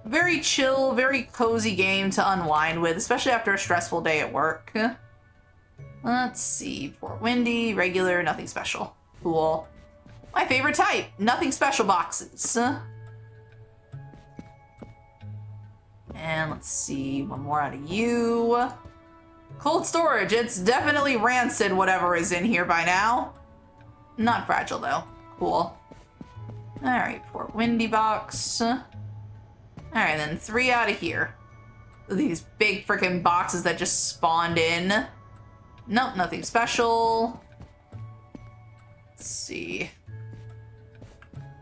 very chill, very cozy game to unwind with, especially after a stressful day at work. Let's see, Port Windy, regular, nothing special. Cool. My favorite type, nothing special boxes. And let's see, one more out of you. Cold storage, it's definitely rancid whatever is in here by now. Not fragile though, cool. All right, Port Windy box. All right, then 3 out of here. These big freaking boxes that just spawned in. Nope, nothing special. Let's see.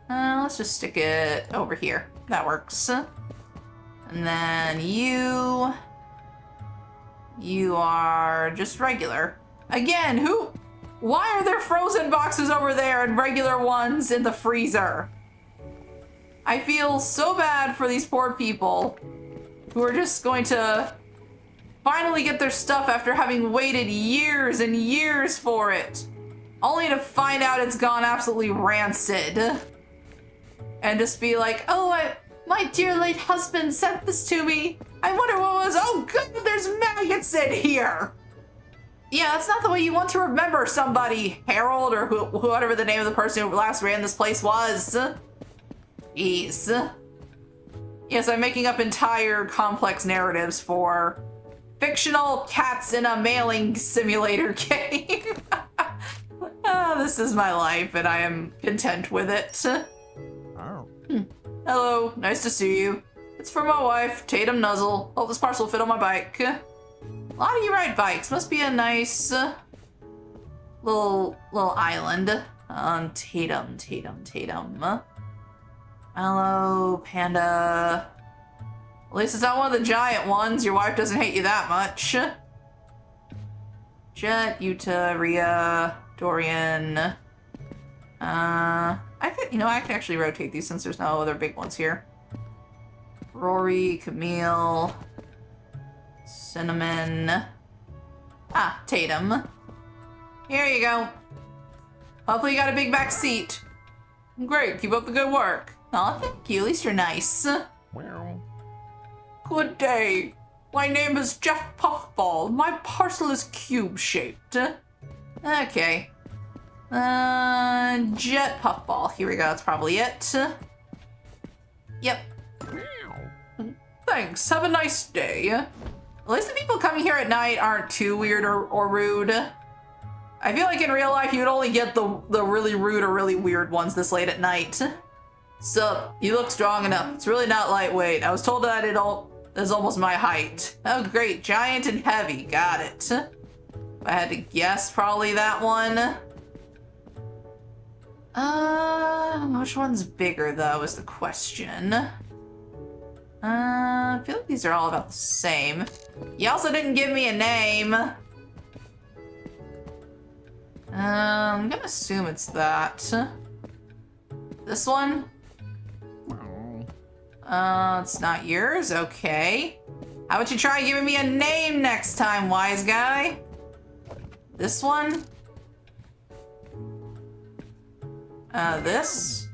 Let's just stick it over here. That works. And then you are just regular. Again, why are there frozen boxes over there and regular ones in the freezer? I feel so bad for these poor people who are just going to finally get their stuff after having waited years and years for it, only to find out it's gone absolutely rancid. And just be like, oh, my dear late husband sent this to me. I wonder what it was. Oh, good, there's maggots in here. Yeah, that's not the way you want to remember somebody, Harold, or whatever the name of the person who last ran this place was. Jeez. Yes, I'm making up entire complex narratives for fictional cats in a mailing simulator game. This is my life, and I am content with it. Oh. Hello, nice to see you. It's for my wife, Tatum Nuzzle. Hope this parcel will fit on my bike. A lot of you ride bikes. Must be a nice little island. Tatum. Hello, Panda. At least it's not one of the giant ones. Your wife doesn't hate you that much. Jet, Yuta, Rhea, Dorian. I could actually rotate these since there's no other big ones here. Rory, Camille, Cinnamon. Tatum. Here you go. Hopefully you got a big back seat. Great, keep up the good work. Aw, thank you, at least you're nice. Wow. Good day. My name is Jeff Puffball. My parcel is cube-shaped. Okay. Jet Puffball. Here we go, that's probably it. Yep. Thanks, have a nice day. At least the people coming here at night aren't too weird or rude. I feel like in real life you'd only get the really rude or really weird ones this late at night. Sup, you look strong enough. It's really not lightweight. I was told that it is almost my height. Oh great, giant and heavy, got it. If I had to guess, probably that one. Which one's bigger though is the question. I feel like these are all about the same. You also didn't give me a name. I'm gonna assume it's that. This one? It's not yours? Okay. How about you try giving me a name next time, wise guy? This one? This?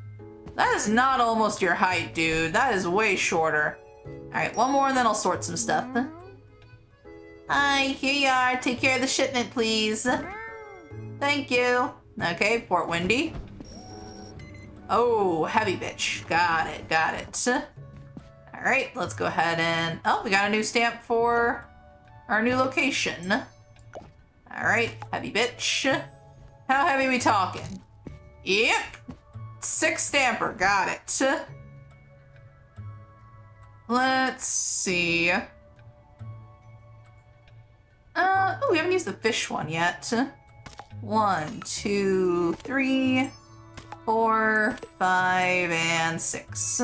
That is not almost your height, dude. That is way shorter. Alright, one more and then I'll sort some stuff. Hi, here you are. Take care of the shipment, please. Thank you. Okay, Port Windy. Oh, heavy bitch. Got it. Alright, let's go ahead and... Oh, we got a new stamp for our new location. Alright, heavy bitch. How heavy are we talking? Yep. 6 stamper, got it. Let's see. Oh, we haven't used the fish one yet. 1, 2, 3, 4, 5, and 6.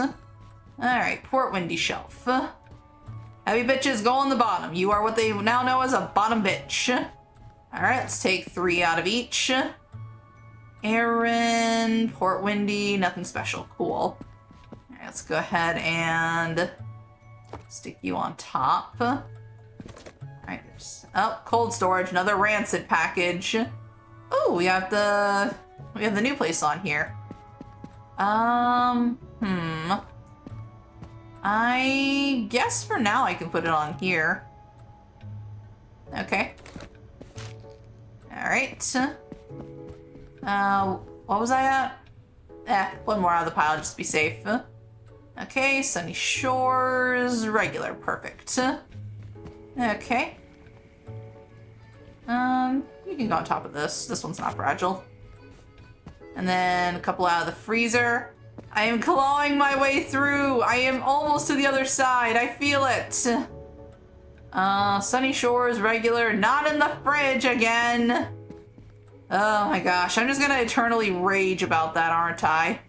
Alright, Port Windy Shelf. Heavy bitches go on the bottom. You are what they now know as a bottom bitch. Alright, let's take 3 out of each. Aaron, Port Windy, nothing special. Cool. Alright, let's go ahead and stick you on top. Alright, there's... Oh, cold storage, another rancid package. Oh, we have the new place on here. I guess for now I can put it on here. Okay. Alright. What was I at? One more out of the pile just to be safe. Okay, Sunny Shores, regular, perfect. Okay. You can go on top of this. This one's not fragile. And then a couple out of the freezer. I am clawing my way through. I am almost to the other side. I feel it. Sunny Shores, regular, not in the fridge again. Oh my gosh, I'm just gonna eternally rage about that, aren't I?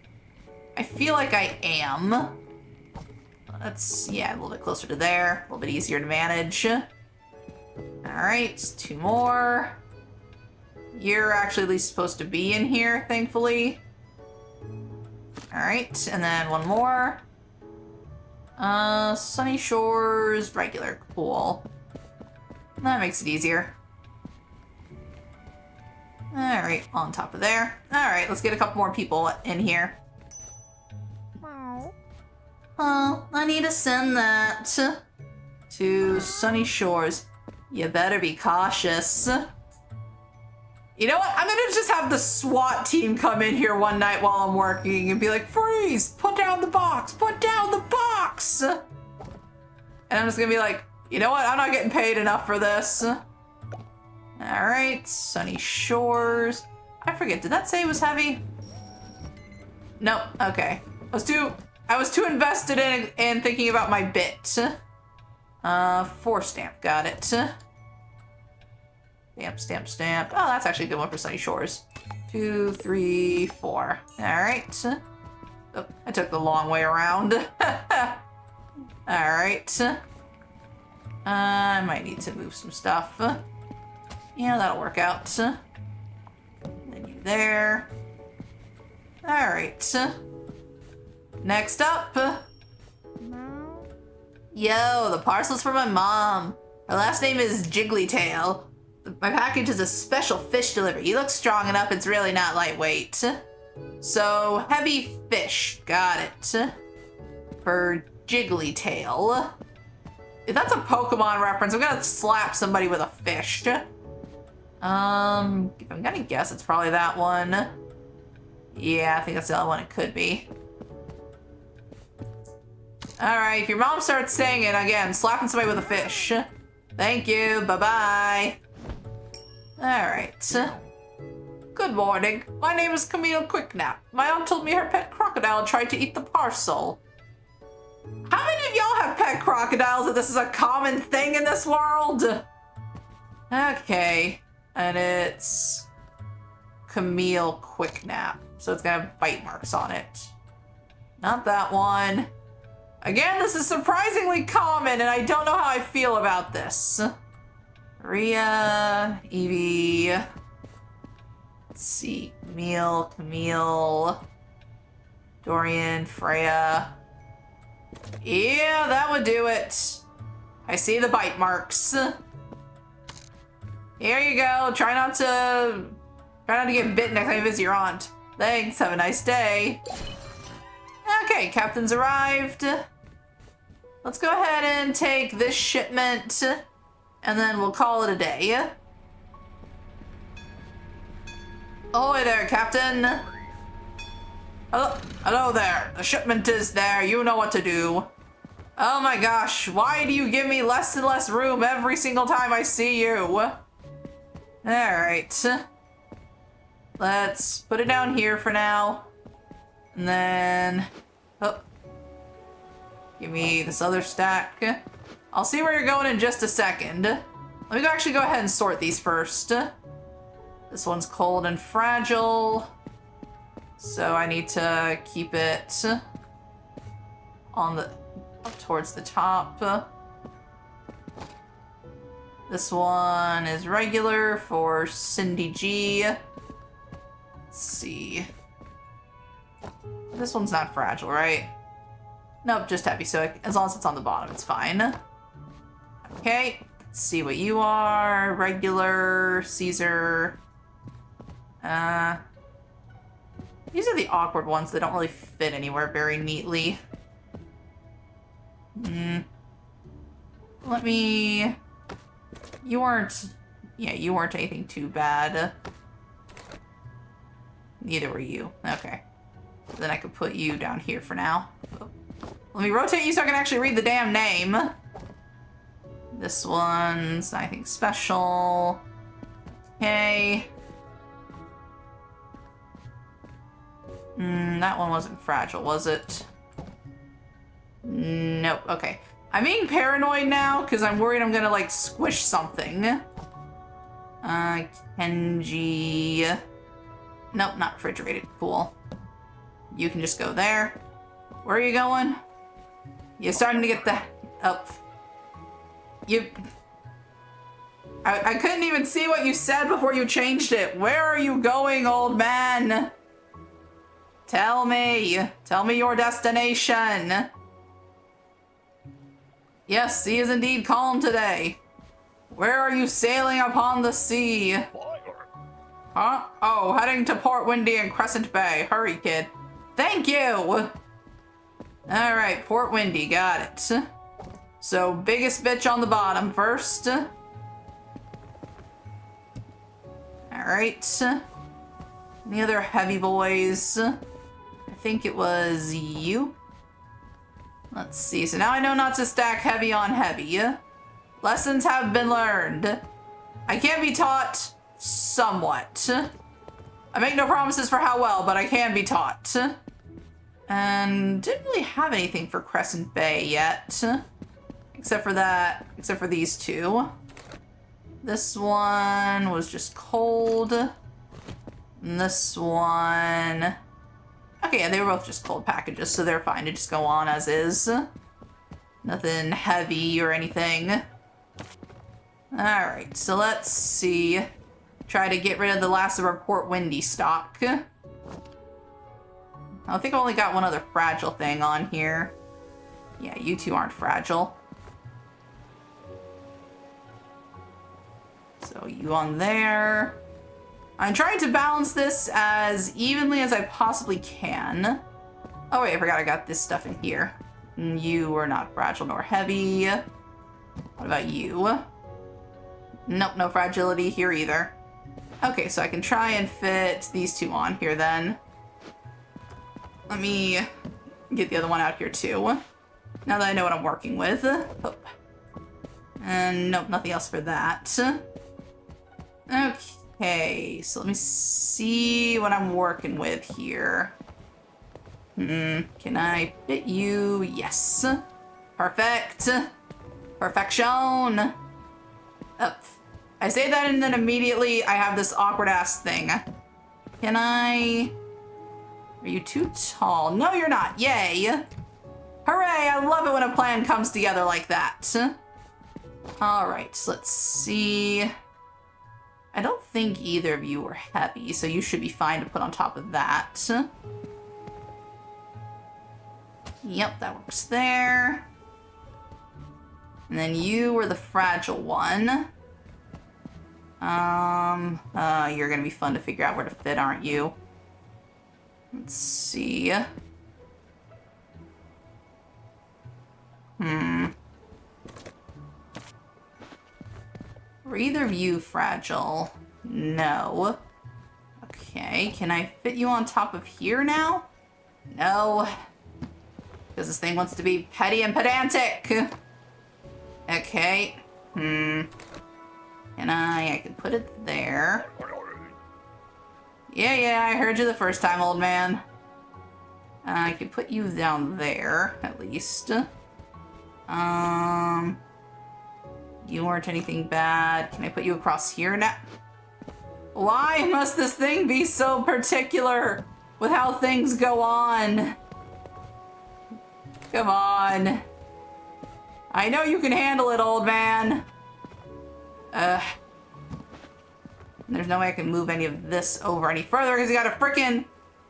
I feel like I am. Let's, yeah, a little bit closer to there. A little bit easier to manage. Alright, 2 more. You're actually at least supposed to be in here, thankfully. Alright, and then 1 more. Sunny Shores, regular, cool. That makes it easier. Alright, on top of there. Alright, let's get a couple more people in here. Oh, I need to send that to Sunny Shores. You better be cautious. You know what? I'm gonna just have the SWAT team come in here one night while I'm working and be like, freeze! Put down the box! Put down the box! And I'm just gonna be like, you know what? I'm not getting paid enough for this. Alright, Sunny Shores. I forget, did that say it was heavy? Nope, okay. Let's do I was too invested in thinking about my bit. 4 stamp, got it. Stamp, stamp, stamp. Oh, that's actually a good one for Sunny Shores. 2, 3, 4. All right. Oh, I took the long way around. All right. I might need to move some stuff. Yeah, that'll work out. Then you there. All right. Next up. Yo, the parcel's for my mom. Her last name is Jigglytail. My package is a special fish delivery. You look strong enough, it's really not lightweight. So, heavy fish. Got it. For Jigglytail. If that's a Pokemon reference, I'm gonna slap somebody with a fish. I'm gonna guess it's probably that one. Yeah, I think that's the other one it could be. Alright, if your mom starts saying it again, slapping somebody with a fish. Thank you, bye-bye. Alright. Good morning. My name is Camille Quicknap. My aunt told me her pet crocodile tried to eat the parcel. How many of y'all have pet crocodiles that this is a common thing in this world? Okay. And it's Camille Quicknap. So it's gonna have bite marks on it. Not that one. Again, this is surprisingly common, and I don't know how I feel about this. Rhea, Evie. Let's see. Camille. Dorian, Freya. Yeah, that would do it. I see the bite marks. Here you go. Try not to get bitten next time you visit your aunt. Thanks. Have a nice day. Okay, captain's arrived. Let's go ahead and take this shipment, and then we'll call it a day. Ahoy there, Captain. Hello there. The shipment is there. You know what to do. Oh my gosh, why do you give me less and less room every single time I see you? Alright. Let's put it down here for now. And then... Oh. Give me this other stack. I'll see where you're going in just a second. Let me actually go ahead and sort these first. This one's cold and fragile. So I need to keep it on the... up towards the top. This one is regular for Cindy G. Let's see. This one's not fragile, right? Nope, just heavy, so as long as it's on the bottom, it's fine. Okay, let's see what you are. Regular, Caesar. These are the awkward ones that don't really fit anywhere very neatly. Let me... You weren't... Yeah, you weren't anything too bad. Neither were you. Okay. Then I could put you down here for now. Let me rotate you so I can actually read the damn name. This one's nothing special. Okay. That one wasn't fragile, was it? Nope. Okay. I'm being paranoid now because I'm worried I'm gonna like squish something. Kenji. Nope, not refrigerated. Cool. You can just go there. Where are you going? You're starting to get the... up. I couldn't even see what you said before you changed it. Where are you going, old man? Tell me. Tell me your destination. Yes, sea is indeed calm today. Where are you sailing upon the sea? Huh? Oh, heading to Port Windy and Crescent Bay. Hurry, kid. Thank you! Alright, Port Windy, got it. So, biggest bitch on the bottom first. Alright. Any other heavy boys? I think it was you. Let's see, so now I know not to stack heavy on heavy. Lessons have been learned. I can be taught somewhat. I make no promises for how well, but I can be taught. And didn't really have anything for Crescent Bay yet. Except for these two. This one was just cold. And this one... Okay, yeah, they were both just cold packages, so they're fine to just go on as is. Nothing heavy or anything. Alright, so let's see. Try to get rid of the last of our Port Windy stock. I think I only got one other fragile thing on here. Yeah, you two aren't fragile. So you on there. I'm trying to balance this as evenly as I possibly can. Oh wait, I forgot I got this stuff in here. You are not fragile nor heavy. What about you? Nope, no fragility here either. Okay, so I can try and fit these two on here then. Let me get the other one out here too. Now that I know what I'm working with. Oh. And nope, nothing else for that. Okay, so let me see what I'm working with here. Can I fit you? Yes. Perfect. Perfection. Up. I say that and then immediately I have this awkward ass thing. Can I... Are you too tall? No, you're not. Yay. Hooray, I love it when a plan comes together like that. Alright, so let's see. I don't think either of you are heavy, so you should be fine to put on top of that. Yep, that works there. And then you were the fragile one. You're gonna be fun to figure out where to fit, aren't you? Let's see. Were either of you fragile? No. Okay, can I fit you on top of here now? No. Because this thing wants to be petty and pedantic. Okay. Can I can put it there. Yeah, I heard you the first time, old man. I could put you down there, at least. You weren't anything bad. Can I put you across here now? Why must this thing be so particular with how things go on? Come on. I know you can handle it, old man. There's no way I can move any of this over any further because you got a freaking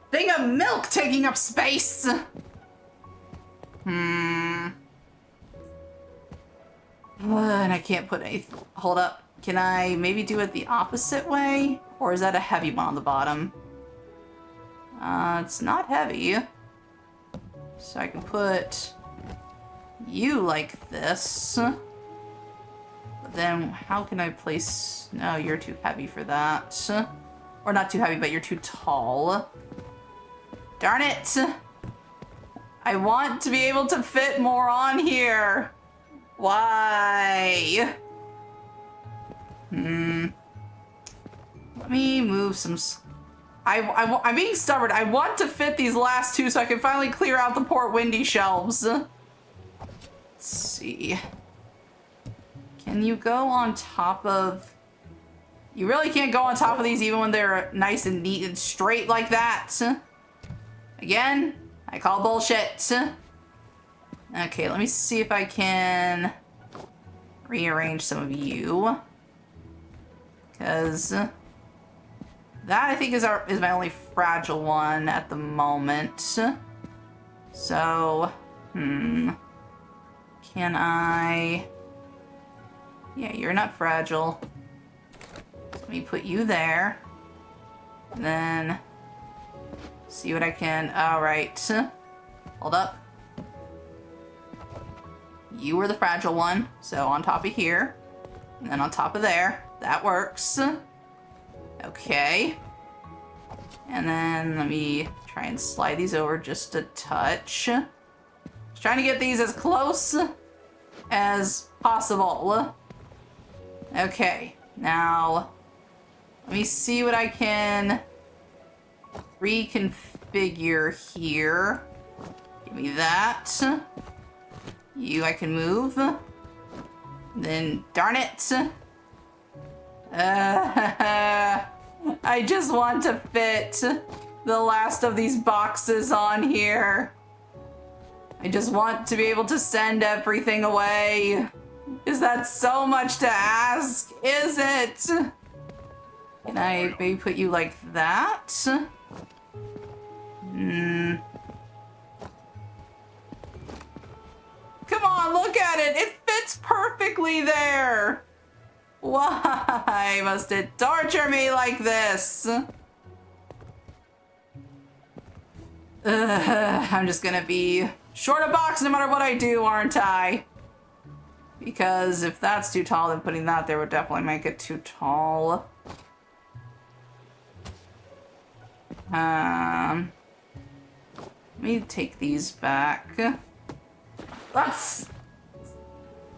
thing of milk taking up space. And I can't put any... Hold up. Can I maybe do it the opposite way? Or is that a heavy one on the bottom? It's not heavy. So I can put you like this. But then how can I place... No, you're too heavy for that. Or not too heavy, but you're too tall. Darn it! I want to be able to fit more on here. Why? Let me move some... I'm being stubborn. I want to fit these last two so I can finally clear out the Port Windy shelves. Let's see. Can you go on top of... You really can't go on top of these even when they're nice and neat and straight like that. Again, I call bullshit. Okay, let me see if I can rearrange some of you. Because that I think is my only fragile one at the moment. So, can I... Yeah, you're not fragile. So let me put you there. And then see what I can... Alright. Hold up. You were the fragile one, so on top of here. And then on top of there. That works. Okay. And then let me try and slide these over just a touch. Just trying to get these as close as possible. Okay, now let me see what I can reconfigure here. Give me that. You, I can move. Then, darn it. I just want to fit the last of these boxes on here. I just want to be able to send everything away. Is that so much to ask? Is it? Can I maybe put you like that? Come on, look at it. It fits perfectly there. Why must it torture me like this? I'm just gonna be short a box no matter what I do, aren't I? Because if that's too tall, then putting that there would definitely make it too tall. Let me take these back.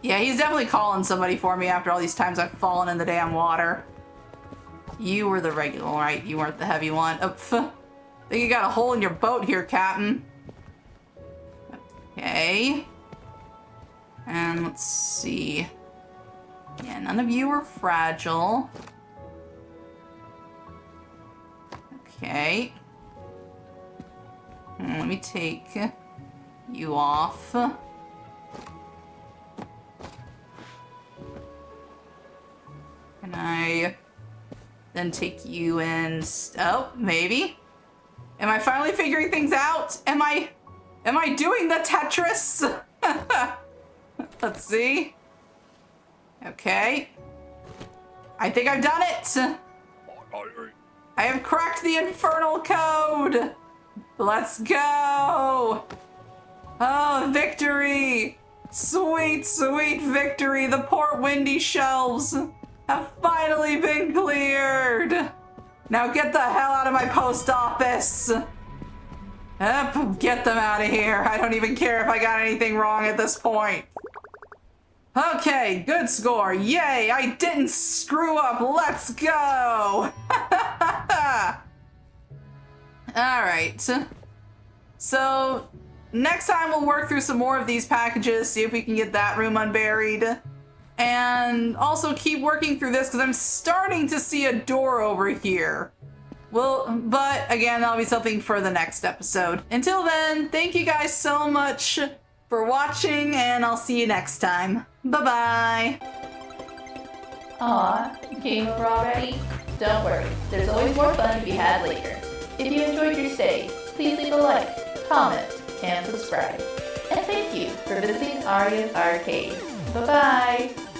Yeah, he's definitely calling somebody for me after all these times I've fallen in the damn water. You were the regular, right? You weren't the heavy one. Oh, think you got a hole in your boat here, Captain. Okay. And let's see. Yeah, none of you are fragile. Okay. Let me take you off. Can I then take you in? Oh, maybe. Am I finally figuring things out? Am I doing the Tetris? Let's see. Okay. I think I've done it. I have cracked the infernal code. Let's go. Oh, victory. Sweet, sweet victory. The poor windy shelves have finally been cleared. Now get the hell out of my post office. Get them out of here. I don't even care if I got anything wrong at this point. Okay, good score. Yay, I didn't screw up. Let's go. All right. So next time we'll work through some more of these packages, see if we can get that room unburied. And also keep working through this because I'm starting to see a door over here. Well, but again, that'll be something for the next episode. Until then, thank you guys so much for watching, and I'll see you next time. Bye-bye. Aw, game over already? Don't worry, there's always more fun to be had later. If you enjoyed your stay, please leave a like, comment, and subscribe. And thank you for visiting Arya's Arcade. Bye-bye!